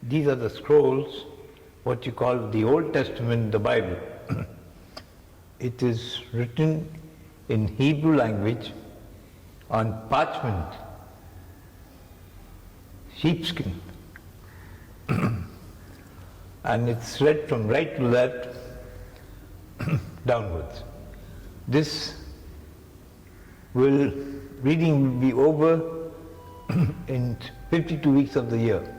These are the scrolls, what you call the Old Testament, the Bible. It is written in Hebrew language on parchment, sheepskin. And it's read from right to left downwards. This reading will be over in 52 weeks of the year.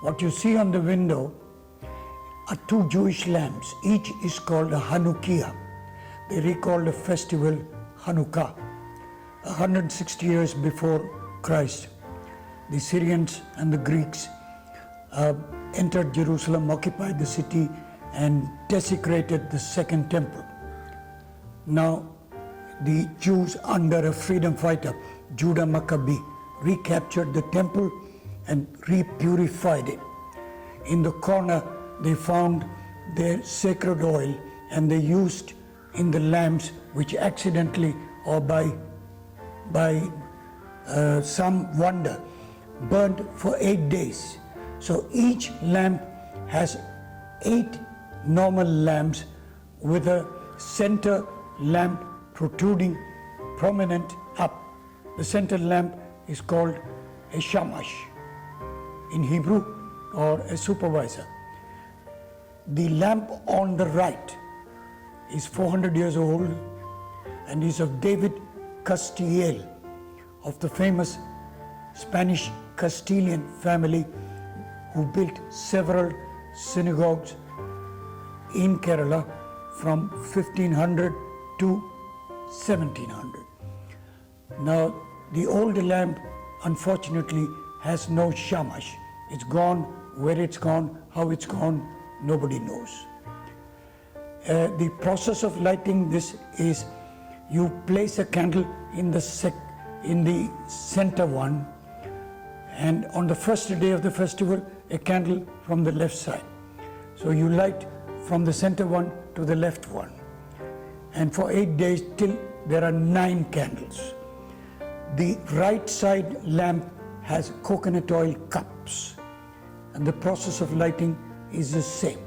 What you see on the window are two Jewish lamps. Each is called a Hanukkah. They recall the festival Hanukkah. 160 years before Christ, the Syrians and the Greeks entered Jerusalem, occupied the city, and desecrated the second temple. Now, the Jews, under a freedom fighter, Judah Maccabee, recaptured the temple and repurified it. In the corner, they found their sacred oil, and they used in the lamps, which accidentally or by some wonder burned for 8 days. So each lamp has 8 normal lamps with a center lamp protruding prominent up. The center lamp is called a shamash in Hebrew, or a supervisor. The lamp on the right is 400 years old and is of David Castiel, of the famous Spanish Castilian family who built several synagogues in Kerala from 1500 to 1700. Now, the old lamp, unfortunately, has no shamash. It's gone. Where it's gone, how it's gone, nobody knows. The process of lighting this is you place a candle in the center one, and on the first day of the festival, a candle from the left side. So you light from the center one to the left one. And for 8 days till there are 9 candles. The right side lamp has coconut oil cups, and the process of lighting is the same.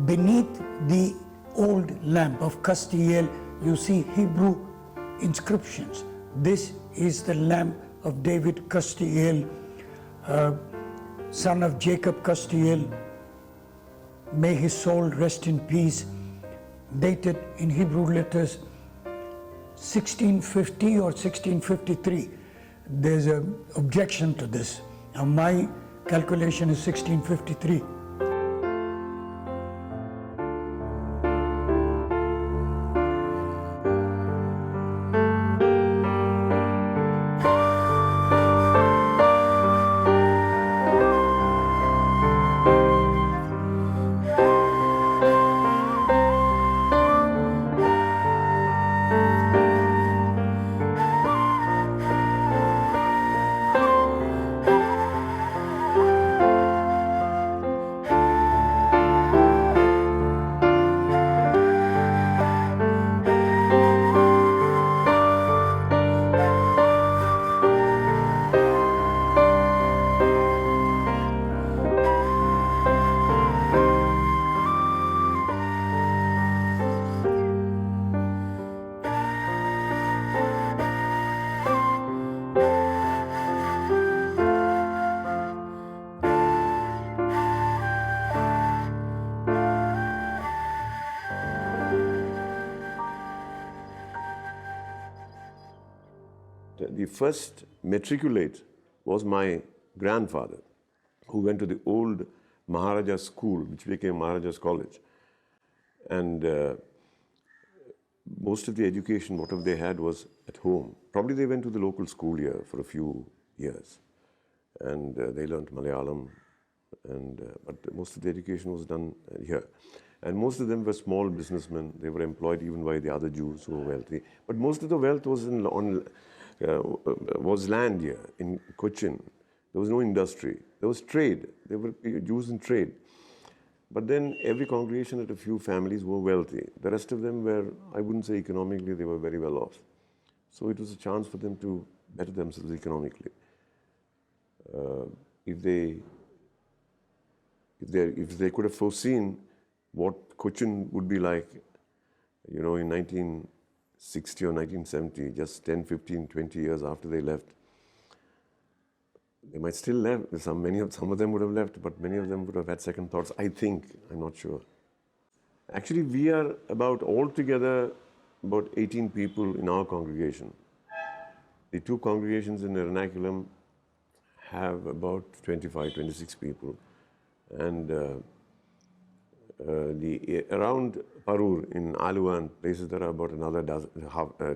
Beneath the old lamp of Castiel, you see Hebrew inscriptions. This is the lamp of David Castiel, son of Jacob Castiel. May his soul rest in peace. Dated in Hebrew letters 1650 or 1653. There's an objection to this. Now my calculation is 1653. The first matriculate was my grandfather, who went to the old Maharaja school, which became Maharaja's college. And most of the education, whatever they had, was at home. Probably they went to the local school here for a few years. And they learned Malayalam, but most of the education was done here. And most of them were small businessmen. They were employed even by the other Jews who were wealthy. But most of the wealth was was land here in Cochin. There was no industry. There was trade. There were Jews in trade. But then every congregation had a few families who were wealthy. The rest of them were, I wouldn't say economically, they were very well off. So it was a chance for them to better themselves economically. if they could have foreseen what Cochin would be like, in 1960 or 1970, just 10, 15, 20 years after they left, they might still left. Some of them would have left, but many of them would have had second thoughts. I think, I'm not sure. Actually, we are altogether about 18 people in our congregation. The two congregations in Ernakulam have about 25, 26 people. And around Parur in Alua and places, there are about another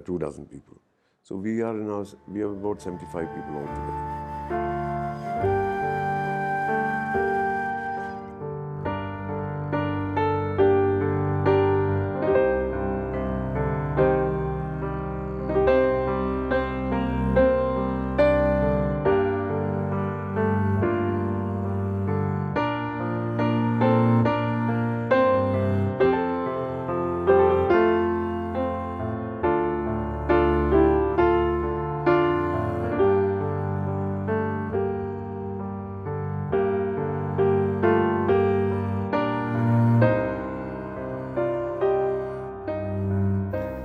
2 dozen people. So we have about 75 people altogether.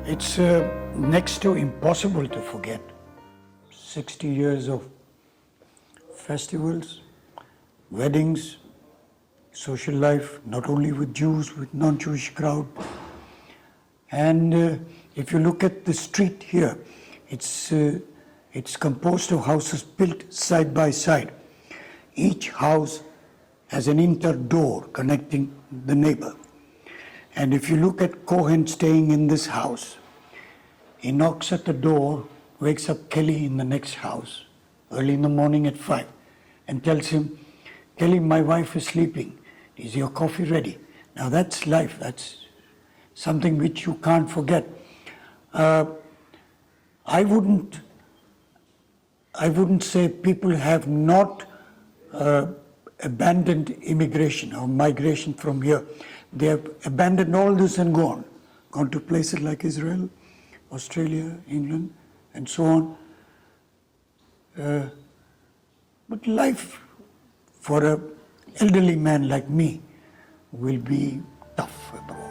It's next to impossible to forget. 60 years of festivals, weddings, social life, not only with Jews, with non-Jewish crowd. And if you look at the street here, it's composed of houses built side by side. Each house has an inter door connecting the neighbor. And if you look at Cohen staying in this house, he knocks at the door, wakes up Kelly in the next house, early in the morning at 5, and tells him, Kelly, my wife is sleeping. Is your coffee ready? Now that's life. That's something which you can't forget. I wouldn't say people have not abandoned immigration or migration from here. They have abandoned all this and gone to places like Israel, Australia, England, and so on. But life for an elderly man like me will be tough abroad.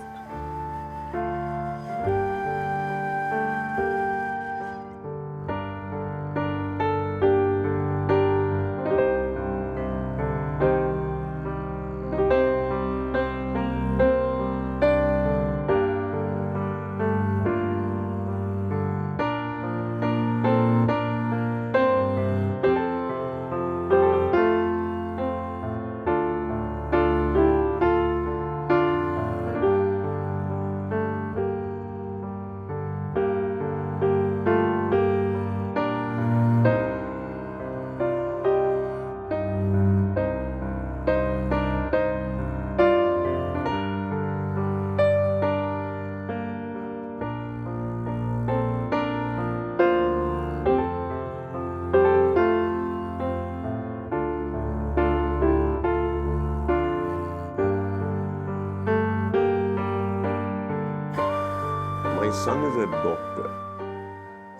My son is a doctor.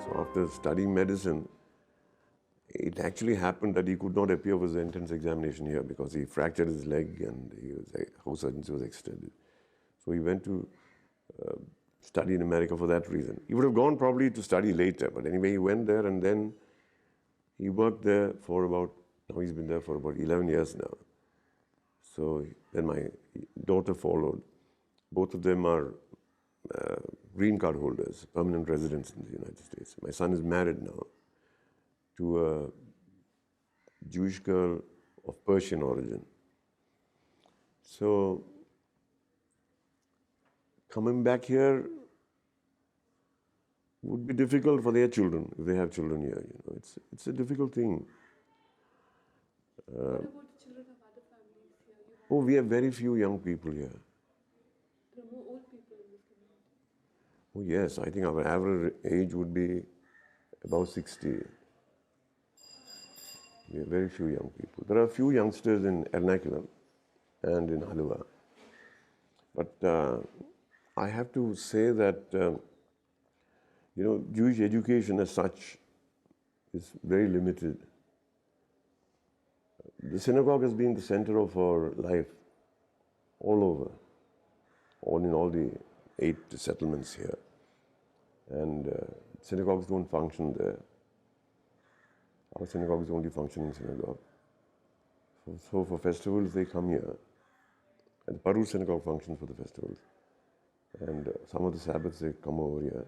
So after studying medicine, it actually happened that he could not appear for the entrance examination here because he fractured his leg and house urgency was extended. So he went to study in America for that reason. He would have gone probably to study later, but anyway, he went there and then he worked there for he's been there for about 11 years now. So then my daughter followed. Both of them are green card holders, permanent residents in the United States. My son is married now to a Jewish girl of Persian origin. So coming back here would be difficult for their children if they have children here. It's a difficult thing. What about the children of other families here? Oh, we have very few young people here. There are more old people in this community. Oh yes, I think our average age would be about 60. We have very few young people. There are a few youngsters in Ernakulam and in Alua. But I have to say that, Jewish education as such is very limited. The synagogue has been the center of our life all over, in all the 8 settlements here. And synagogues don't function there. Our synagogue is the only functioning synagogue. So for festivals, they come here. And the Parur synagogue functions for the festivals. And some of the Sabbaths, they come over here.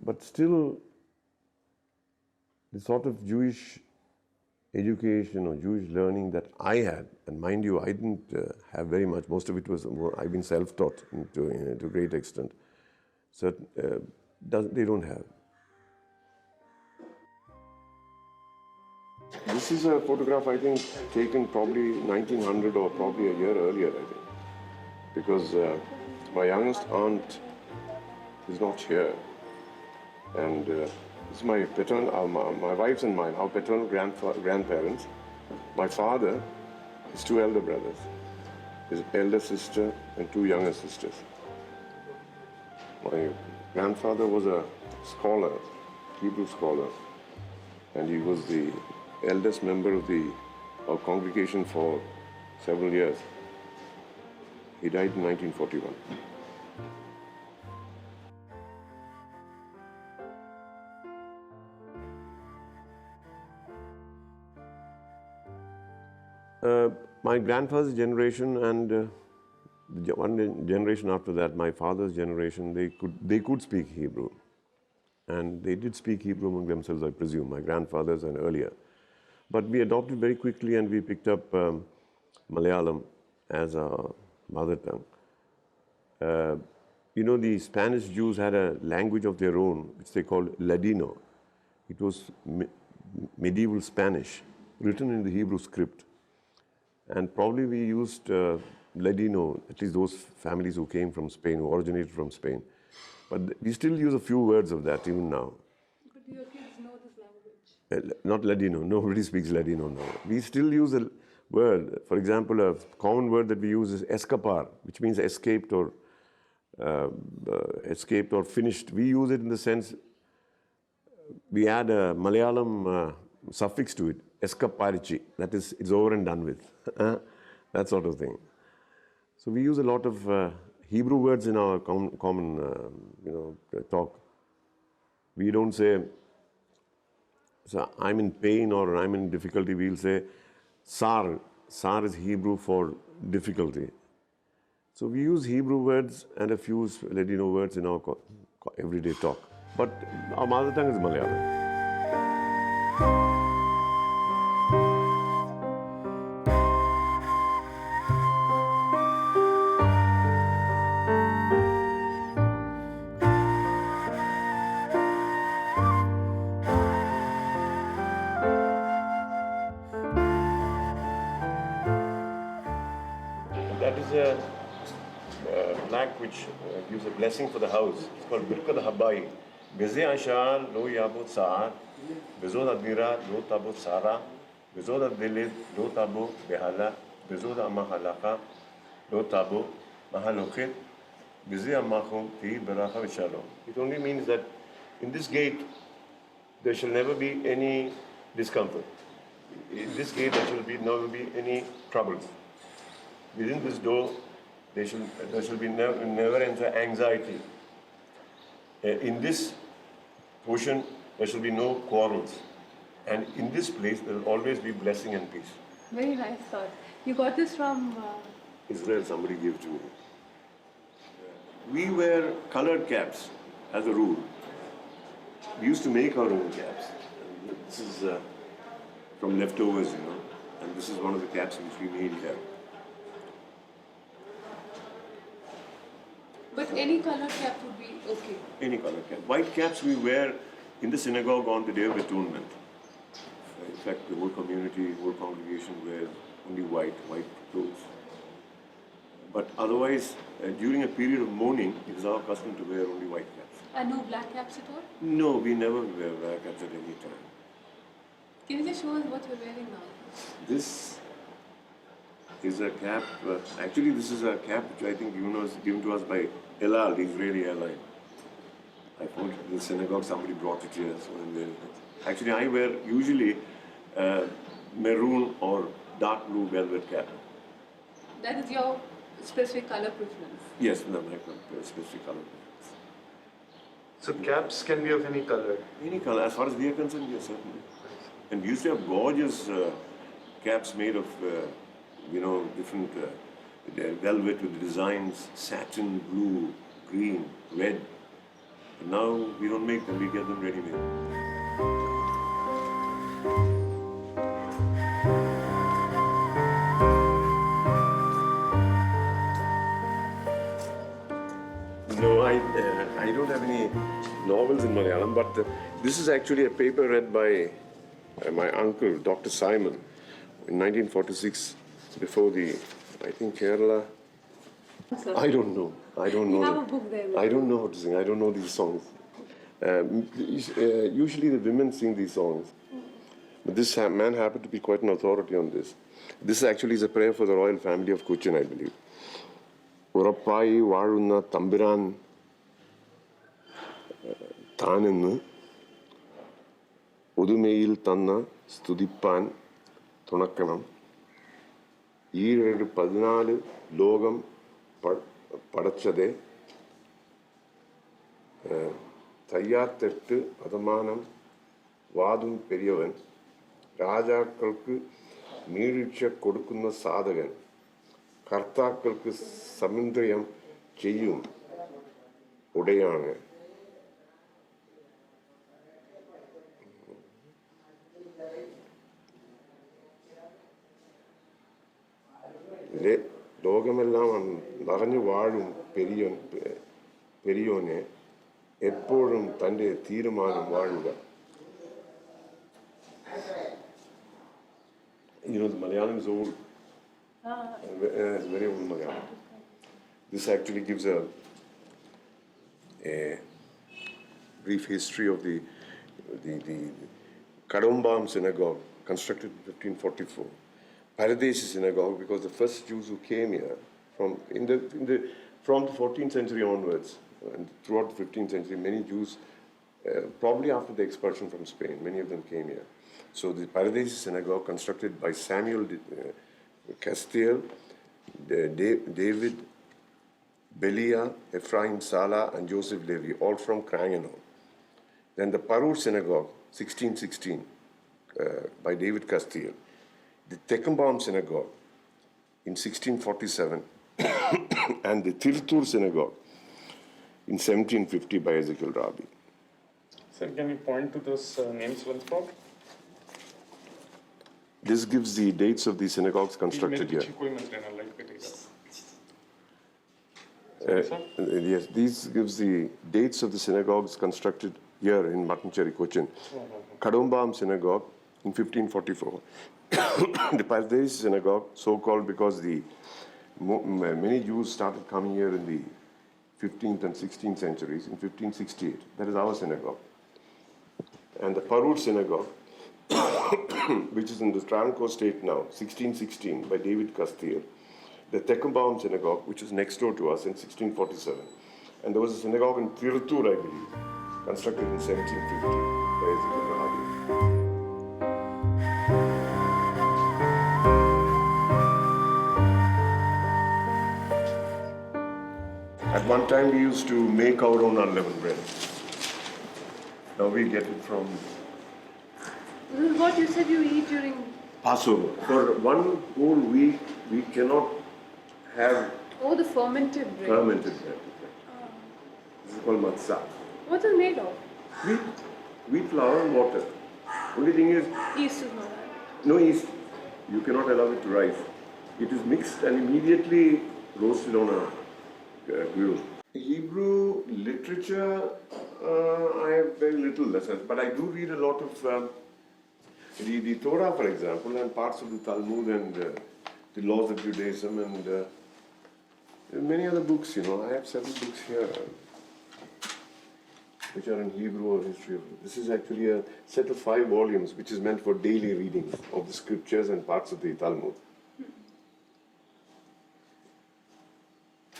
But still, the sort of Jewish education or Jewish learning that I had, and mind you, I didn't have very much. Most of it was I've been self-taught to a great extent. So they don't have. This is a photograph, I think, taken probably 1900 or probably a year earlier, I think. Because my youngest aunt is not here. And this is my paternal, my wife's and mine, our paternal grandparents. My father, his 2 elder brothers, his elder sister and 2 younger sisters. My grandfather was a scholar, Hebrew scholar, and he was the eldest member of our congregation for several years. He died in 1941. My grandfather's generation and one generation after that, my father's generation, they could speak Hebrew. And they did speak Hebrew among themselves, I presume, my grandfathers and earlier. But we adopted very quickly and we picked up Malayalam as our mother tongue. The Spanish Jews had a language of their own, which they called Ladino. It was medieval Spanish, written in the Hebrew script. And probably we used Ladino, at least those families who came from Spain, who originated from Spain. But we still use a few words of that even now. But do your kids know this language? Not Ladino, nobody speaks Ladino now. We still use a word. For example, a common word that we use is escapar, which means escaped or finished. We use it in the sense, we add a Malayalam suffix to it, escaparici, that is, it's over and done with, that sort of thing. So we use a lot of Hebrew words in our common talk. We don't say, so I'm in pain or I'm in difficulty, we'll say sar. Sar is Hebrew for difficulty. So we use Hebrew words and a few Ladino words in our everyday talk. But our mother tongue is Malayalam. That is a plaque which gives a blessing for the house. It's called Birkat Habai. Beze Ashar lo yabot saar, bezod admira lo tabot sara, bezod adilid lo tabo behala, bezod amahalaka lo tabo mahalokit, beze amachum ti beracha v'shalom. It only means that in this gate there shall never be any discomfort. In this gate there shall never be any troubles. Within this door, there shall be never enter anxiety. In this portion, there shall be no quarrels. And in this place, there will always be blessing and peace. Very nice thought. You got this from... Israel, somebody gave to me. We wear colored caps as a rule. We used to make our own caps. And this is from leftovers, and this is one of the caps which we made here. But any color cap would be okay? Any color cap. White caps we wear in the synagogue on the Day of Atonement. In fact, the whole community, whole congregation wears only white clothes. But otherwise, during a period of mourning, it is our custom to wear only white caps. And no black caps at all? No, we never wear black caps at any time. Can you just show us what you're wearing now? This is a cap, actually this is a cap which I think was given to us by Elal, the Israeli airline. I found it in the synagogue, somebody brought it here, so I'm wearing it. Actually, I wear usually maroon or dark blue velvet cap. That is your specific color preference. Yes, no, my specific color. So caps can be of any color. Any color, as far as we are concerned, yes, certainly. And we used to have gorgeous caps made of, different velvet with designs, satin, blue, green, red. But now we don't make them, we get them ready-made. No, I don't have any novels in Malayalam, but this is actually a paper read by my uncle, Dr. Simon, in 1946, before I think Kerala. I don't know. You have a book there. I don't know how to sing. I don't know these songs. Usually the women sing these songs. But this man happened to be quite an authority on this. This actually is a prayer for the royal family of Cochin, I believe. ഉറപ്പായി വാഴുന്ന തമ്പുരാൻ താനെന്ന് ഉദുമയിൽ തന്ന സ്തുതിപ്പാൻ തുണക്കണം. 14 ലോകം പടച്ചതേ തയ്യാത്തെട്ട് പതമാനം വാതും പെരിയവൻ രാജാക്കൾക്ക് നീഴ്ച കൊടുക്കുന്ന സാധകൻ കർത്താക്കൾക്ക് സമുദ്രയം ചെയ്യും ഉടയാണ്. ലോകമെല്ലാം നിറഞ്ഞു വാഴും പെരിയോനെ എപ്പോഴും തൻ്റെ തീരുമാനം വാഴുക. The Malayalam is old. It's very old Malayalam. This actually gives a brief history of the Kadombam synagogue, constructed in 1544. Paradesi synagogue, because the first Jews who came here from the 14th century onwards, and throughout the 15th century, many Jews, probably after the expulsion from Spain, many of them came here. So the Paradesi synagogue, constructed by Samuel Castile, David, Belia, Ephraim Sala, and Joseph Levi, all from Cranganall. Then the Parur synagogue, 1616, by David Castile. The Tekambam synagogue in 1647, and the Tirtur synagogue in 1750 by Ezekiel Rabi. Sir, can you point to those names once more? This gives the dates of the synagogues constructed here. Yes, these gives the dates of the synagogues constructed here in Mattancherry, Cochin. Kadombam synagogue in 1544. The Paradesi synagogue, so-called because many Jews started coming here in the 15th and 16th centuries, in 1568. That is our synagogue. And the Parur synagogue, which is in the Travancore state now, 1616, by David Castile. The Tekambam synagogue, which is next door to us, in 1647. And there was a synagogue in Tiruttur, I believe, constructed in 1750 by Ezekiel Rabi. At one time, we used to make our own unleavened bread. Now we get it from This is what you said you eat during Passover. For one whole week, we cannot have the fermented bread. fermented bread. This is called matzah. What is it made of? Wheat flour and water. Only thing is, Yeast is not that. no yeast. You cannot allow it to rise. It is mixed and immediately roasted on a grill. Hebrew literature, I have very little lessons, but I do read a lot of the Torah, for example, and parts of the Talmud and the laws of Judaism and many other books. I have several books here which are in Hebrew or history. This is actually a set of 5 volumes which is meant for daily reading of the scriptures and parts of the Talmud.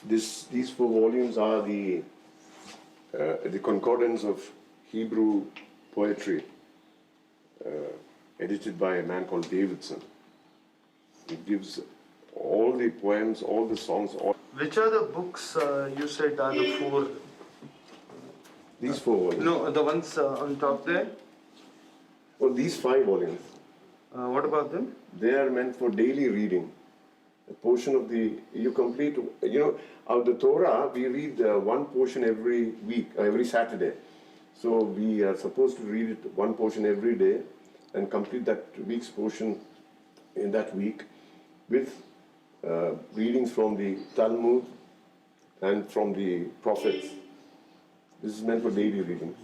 These 4 volumes are the concordance of Hebrew poetry edited by a man called Davidson. It gives all the poems, all the songs, all Which are the books you said are the four? these 4 volumes. No, the ones on top there. Well, these 5 volumes, What about them? they are meant for daily reading. A portion of the, you complete, out of the Torah, we read one portion every week, every Saturday. So we are supposed to read it one portion every day and complete that week's portion in that week with readings from the Talmud and from the prophets. This is meant for daily reading.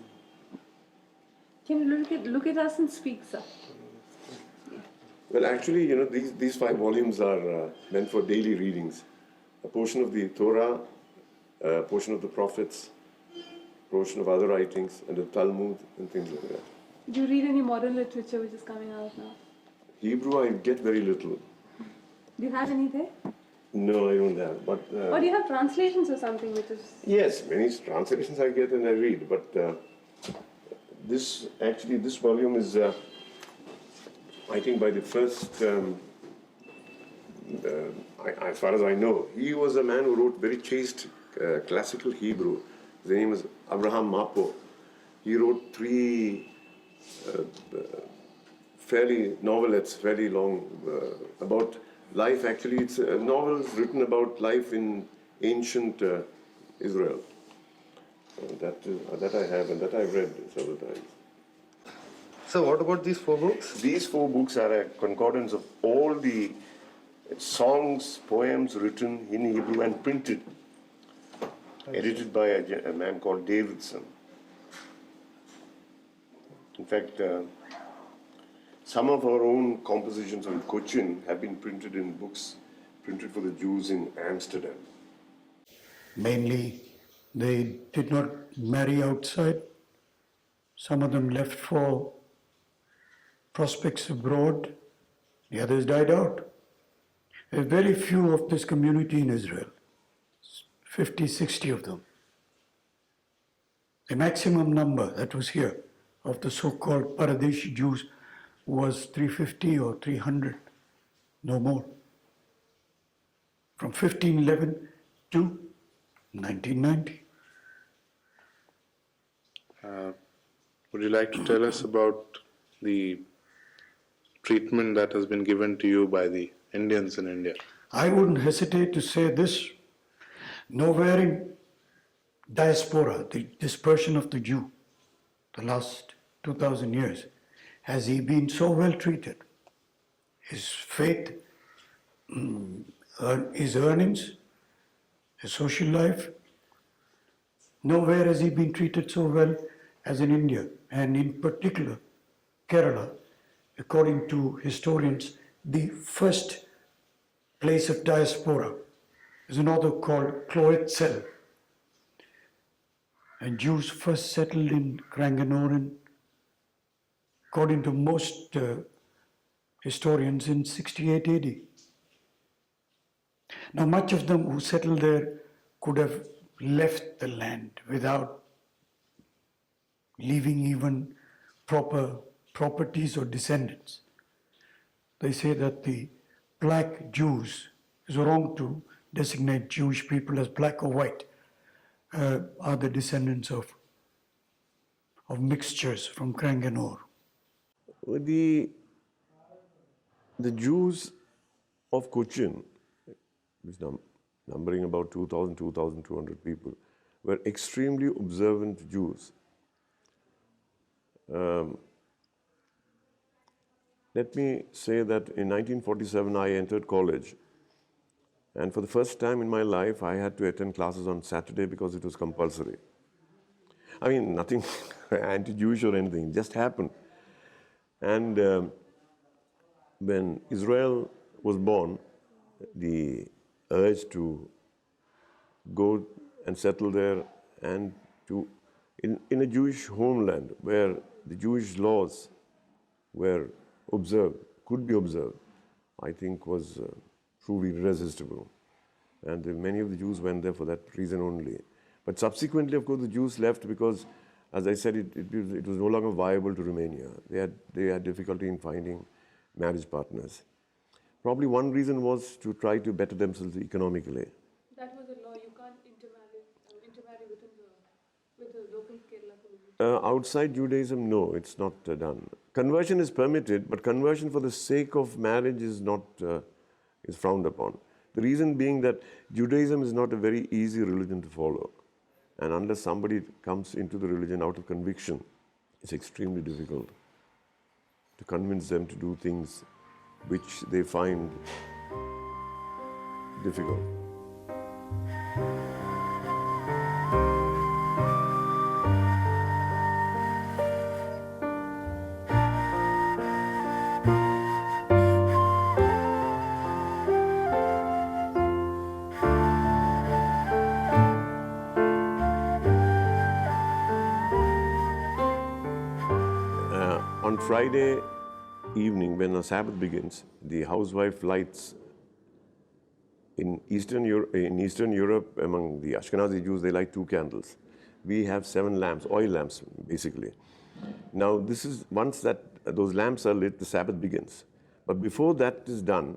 Can you look at us and speak, sir? Well, actually, these 5 volumes are meant for daily readings. A portion of the Torah, a portion of the prophets, a portion of other writings, and the Talmud and things like that. Do you read any modern literature which is coming out now? Hebrew, I get very little. Do you have any there? No, I don't have. But Or do you have translations or something which is... yes, many translations I get and I read. But this volume is, I think, by the first. As far as I know, he was a man who wrote very chaste classical Hebrew. His name is Abraham Mapo. He wrote 3 fairly novelettes, fairly long, about life. Actually, it's novels written about life in ancient Israel. That I have and that I've read several times. So what about these 4 books? These 4 books are a concordance of all the songs, poems written in Hebrew and printed, edited by a man called Davidson. In fact, some of our own compositions on Cochin have been printed in books printed for the Jews in Amsterdam. Mainly, they did not marry outside. Some of them left for prospects abroad. The others died out. There are very few of this community in Israel, 50, 60 of them. The maximum number that was here of the so-called Paradeshi Jews was 350 or 300, no more. From 1511 to 1990. Would you like to tell us about the treatment that has been given to you by the Indians in India? I wouldn't hesitate to say this. Nowhere in diaspora, the dispersion of the Jew, the last 2,000 years, has he been so well treated. His faith, his earnings, his social life, nowhere has he been treated so well as in India, and in particular, Kerala, according to historians, the first place of diaspora is an author called Exile. And Jews first settled in Kranganoren, according to most historians, in 68 AD. Now, much of them who settled there could have left the land without leaving even proper properties or descendants. They say that the black Jews, is wrong to designate Jewish people as black or white, are the descendants of mixtures from Kranganor. The Jews of Cochin, which numbering about 2,000, 2,200 people, were extremely observant Jews. Let me say that in 1947 I entered college, and for the first time in my life I had to attend classes on Saturday because it was compulsory. I mean, nothing anti-Jewish or anything, it just happened. And when Israel was born, the urge to go and settle there and to in a Jewish homeland where the Jewish laws were observed, could be observed, I think was truly irresistible. And many of the Jews went there for that reason only. But subsequently, of course, the Jews left because as I said, it was no longer viable to remain here. They had difficulty in finding marriage partners. Probably one reason was to try to better themselves economically. That was a law. You can't intermarry with the local Kerala community. Outside Judaism, no, it's not done. Conversion is permitted, but conversion for the sake of marriage is not is frowned upon. The reason being that Judaism is not a very easy religion to follow, and unless somebody comes into the religion out of conviction, it's extremely difficult to convince them to do things which they find difficult. On Friday evening, when the Sabbath begins, the housewife lights in Eastern Europe, among the Ashkenazi Jews, they light 2 candles. We have 7 lamps, oil lamps, basically. Now, this is once that those lamps are lit, the Sabbath begins. But before that is done,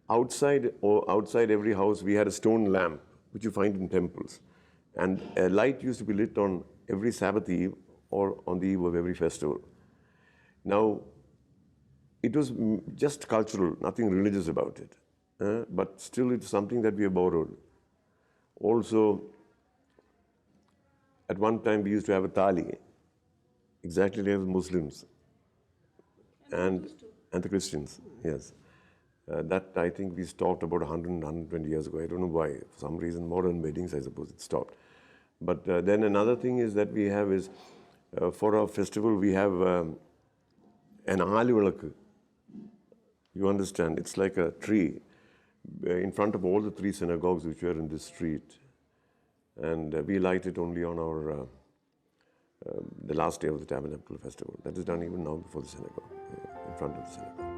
outside every house, we had a stone lamp, which you find in temples, and a light used to be lit on every Sabbath eve or on the eve of every festival. Now, it was just cultural, nothing religious about it. But still, it's something that we have borrowed. Also, at one time, we used to have a thali, exactly like the Muslims and the Christians, yes. That I think we stopped about 120 years ago. I don't know why. For some reason, modern weddings, I suppose, it stopped. But then another thing is that we have is, for our festival, we have an aalivalakku. You understand? It's like a tree in front of all the 3 synagogues which were in this street. And we light it only on our the last day of the Tabernacle Festival. That is done even now before the synagogue, in front of the synagogue.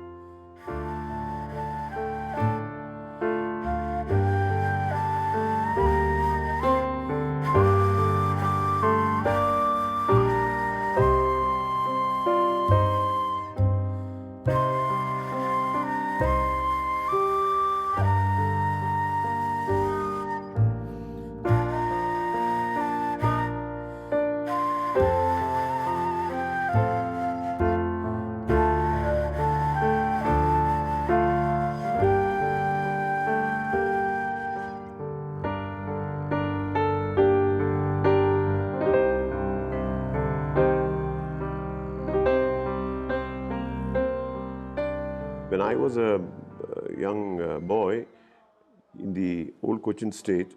When I was a young boy in the old Cochin state,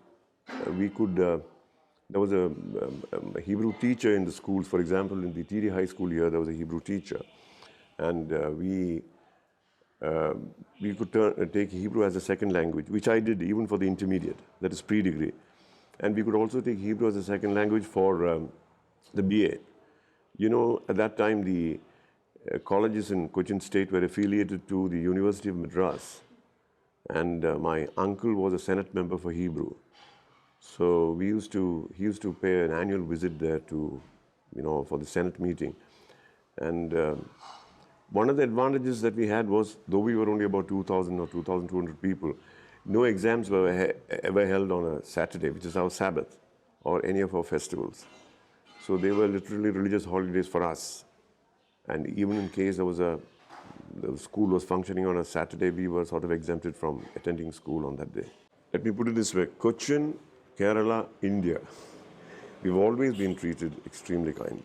there was a Hebrew teacher in the schools. For example, in the Tiri High School here, there was a Hebrew teacher. And we could take Hebrew as a second language, which I did even for the intermediate, that is pre-degree. And we could also take Hebrew as a second language for the BA. You know, at that time, the colleges in Cochin State were affiliated to the University of Madras. And my uncle was a Senate member for Hebrew. So he used to pay an annual visit there to, for the Senate meeting. And one of the advantages that we had was, though we were only about 2,000 or 2,200 people, no exams were ever held on a Saturday, which is our Sabbath, or any of our festivals. So they were literally religious holidays for us. And even in case the school was functioning on a Saturday, we were sort of exempted from attending school on that day. Let me put it this way: Cochin, Kerala, India, we've always been treated extremely kindly.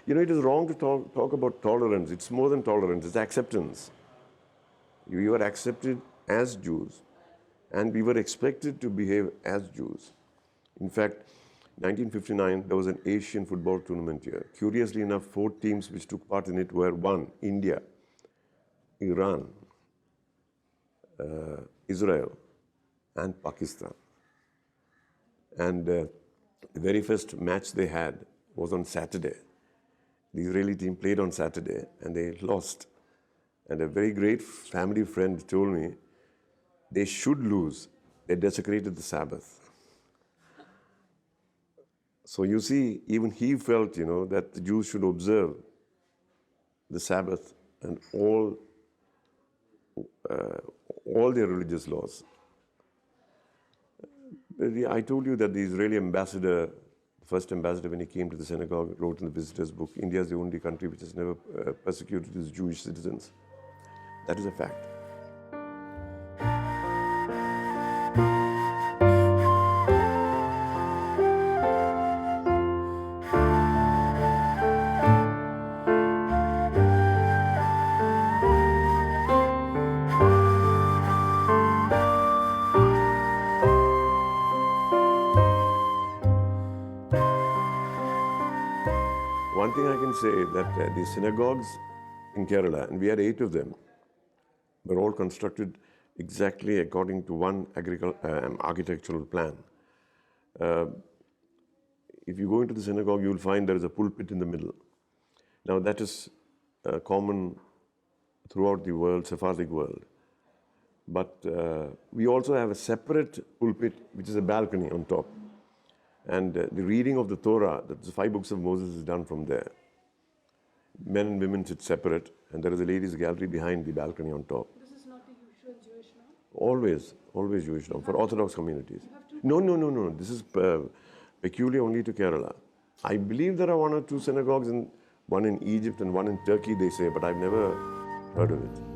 It is wrong to talk about tolerance. It's more than tolerance, it's acceptance. We were accepted as Jews, and we were expected to behave as Jews. In fact, 1959, there was an Asian football tournament here. Curiously enough, 4 teams which took part in it were 1, India, Iran, Israel, and Pakistan. And the very first match they had was on Saturday. The Israeli team played on Saturday, and they lost. And a very great family friend told me they should lose. They desecrated the Sabbath. So you see, even he felt, that the Jews should observe the Sabbath and all their religious laws. I told you that the Israeli ambassador, the first ambassador when he came to the synagogue, wrote in the visitor's book, India is the only country which has never persecuted its Jewish citizens. That is a fact. One thing I can say that the synagogues in Kerala, and we had 8 of them, were all constructed exactly according to one architectural plan. If you go into the synagogue, you will find there is a pulpit in the middle. Now that is common throughout the world, Sephardic world. But we also have a separate pulpit, which is a balcony on top. And the reading of the Torah, the 5 books of Moses, is done from there. Men and women sit separate, and there is a ladies' gallery behind the balcony on top. This is not the usual Jewish norm? Always Jewish norm, for Orthodox communities. No. This is peculiar only to Kerala. I believe there are 1 or 2 synagogues, one in Egypt and one in Turkey, they say, but I've never heard of it.